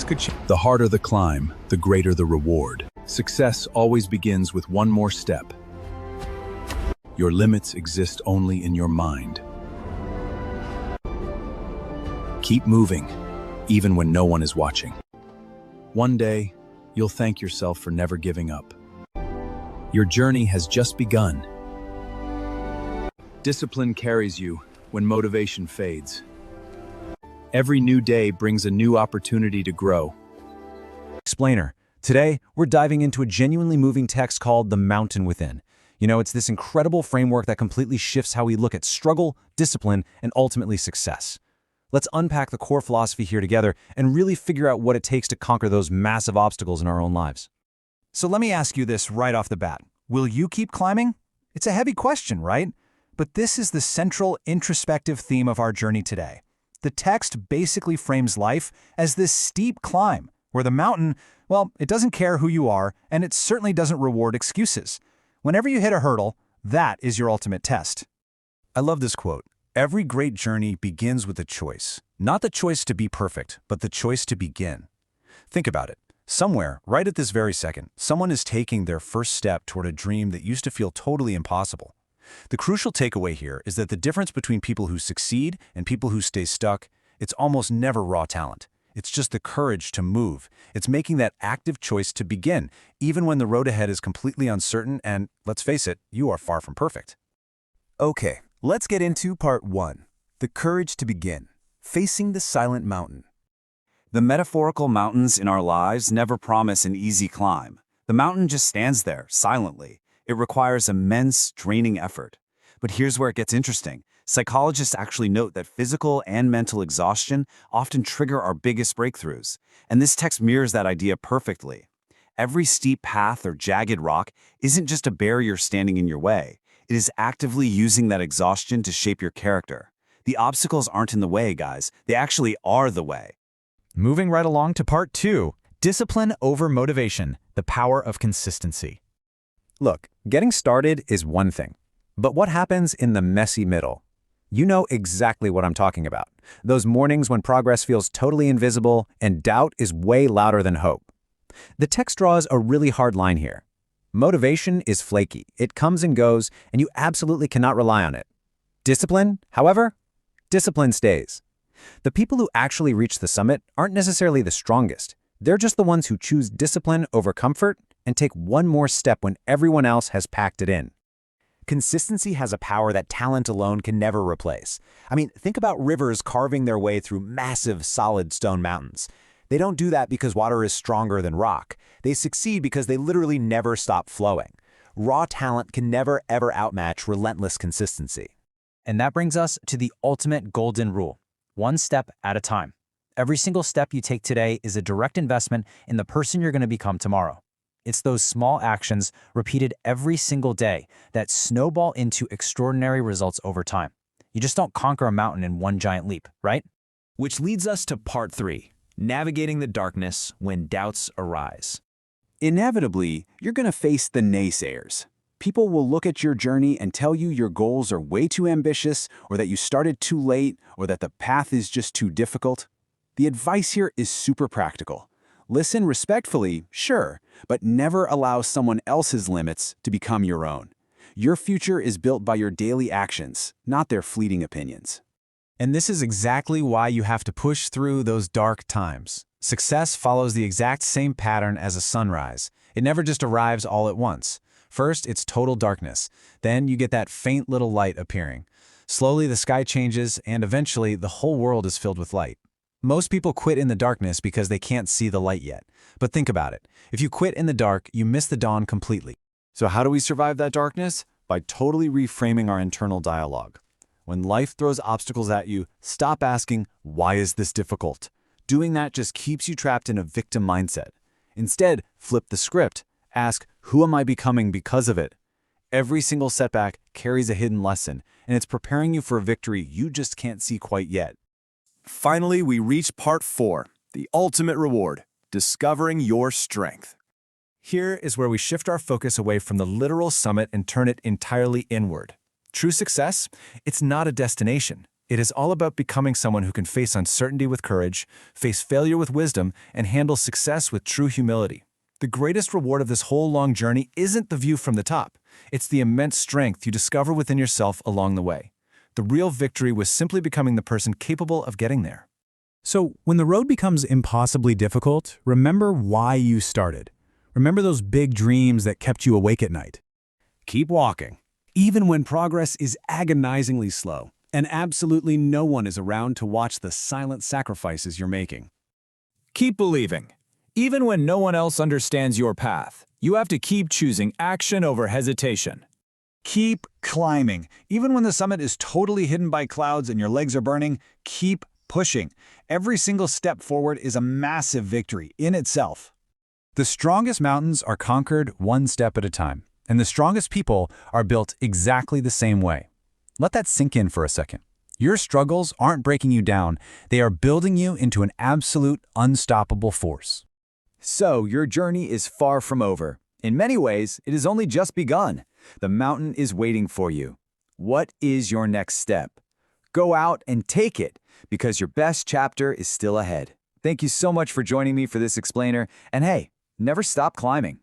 The harder the climb, the greater the reward. Success always begins with one more step. Your limits exist only in your mind. Keep moving, even when no one is watching. One day, you'll thank yourself for never giving up. Your journey has just begun. Discipline carries you when motivation fades. Every new day brings a new opportunity to grow. Explainer. Today, we're diving into a genuinely moving text called The Mountain Within. You know, it's this incredible framework that completely shifts how we look at struggle, discipline, and ultimately success. Let's unpack the core philosophy here together and really figure out what it takes to conquer those massive obstacles in our own lives. So let me ask you this right off the bat. Will you keep climbing? It's a heavy question, right? But this is the central introspective theme of our journey today. The text basically frames life as this steep climb, where the mountain, well, it doesn't care who you are, and it certainly doesn't reward excuses. Whenever you hit a hurdle, that is your ultimate test. I love this quote. Every great journey begins with a choice. Not the choice to be perfect, but the choice to begin. Think about it. Somewhere, right at this very second, someone is taking their first step toward a dream that used to feel totally impossible. The crucial takeaway here is that the difference between people who succeed and people who stay stuck, it's almost never raw talent. It's just the courage to move. It's making that active choice to begin, even when the road ahead is completely uncertain and, let's face it, you are far from perfect. Okay, let's get into part 1. The courage to begin. Facing the silent mountain. The metaphorical mountains in our lives never promise an easy climb. The mountain just stands there, silently. It requires immense, draining effort. But here's where it gets interesting. Psychologists actually note that physical and mental exhaustion often trigger our biggest breakthroughs. And this text mirrors that idea perfectly. Every steep path or jagged rock isn't just a barrier standing in your way. It is actively using that exhaustion to shape your character. The obstacles aren't in the way, guys. They actually are the way. Moving right along to part 2, discipline over motivation, the power of consistency. Look, getting started is one thing. But what happens in the messy middle? You know exactly what I'm talking about. Those mornings when progress feels totally invisible and doubt is way louder than hope. The text draws a really hard line here. Motivation is flaky. It comes and goes, and you absolutely cannot rely on it. Discipline, however, discipline stays. The people who actually reach the summit aren't necessarily the strongest. They're just the ones who choose discipline over comfort and take one more step when everyone else has packed it in. Consistency has a power that talent alone can never replace. I mean, think about rivers carving their way through massive, solid stone mountains. They don't do that because water is stronger than rock. They succeed because they literally never stop flowing. Raw talent can never, ever outmatch relentless consistency. And that brings us to the ultimate golden rule. One step at a time. Every single step you take today is a direct investment in the person you're going to become tomorrow. It's those small actions repeated every single day that snowball into extraordinary results over time. You just don't conquer a mountain in one giant leap, right? Which leads us to part 3, navigating the darkness when doubts arise. Inevitably, you're going to face the naysayers. People will look at your journey and tell you your goals are way too ambitious, or that you started too late, or that the path is just too difficult. The advice here is super practical. Listen respectfully, sure, but never allow someone else's limits to become your own. Your future is built by your daily actions, not their fleeting opinions. And this is exactly why you have to push through those dark times. Success follows the exact same pattern as a sunrise. It never just arrives all at once. First, it's total darkness. Then you get that faint little light appearing. Slowly, the sky changes, and eventually, the whole world is filled with light. Most people quit in the darkness because they can't see the light yet. But think about it. If you quit in the dark, you miss the dawn completely. So how do we survive that darkness? By totally reframing our internal dialogue. When life throws obstacles at you, stop asking, "Why is this difficult?" Doing that just keeps you trapped in a victim mindset. Instead, flip the script. Ask, "Who am I becoming because of it?" Every single setback carries a hidden lesson, and it's preparing you for a victory you just can't see quite yet. Finally, we reach part 4, the ultimate reward, discovering your strength. Here is where we shift our focus away from the literal summit and turn it entirely inward. True success, it's not a destination. It is all about becoming someone who can face uncertainty with courage, face failure with wisdom, and handle success with true humility. The greatest reward of this whole long journey isn't the view from the top. It's the immense strength you discover within yourself along the way. The real victory was simply becoming the person capable of getting there. So, when the road becomes impossibly difficult, remember why you started. Remember those big dreams that kept you awake at night. Keep walking, even when progress is agonizingly slow, and absolutely no one is around to watch the silent sacrifices you're making. Keep believing. Even when no one else understands your path, you have to keep choosing action over hesitation. Keep climbing. Even when the summit is totally hidden by clouds and your legs are burning, keep pushing. Every single step forward is a massive victory in itself. The strongest mountains are conquered one step at a time, and the strongest people are built exactly the same way. Let that sink in for a second. Your struggles aren't breaking you down, they are building you into an absolute, unstoppable force. So, your journey is far from over. In many ways, it has only just begun. The mountain is waiting for you. What is your next step? Go out and take it, because your best chapter is still ahead. Thank you so much for joining me for this explainer, and hey, never stop climbing.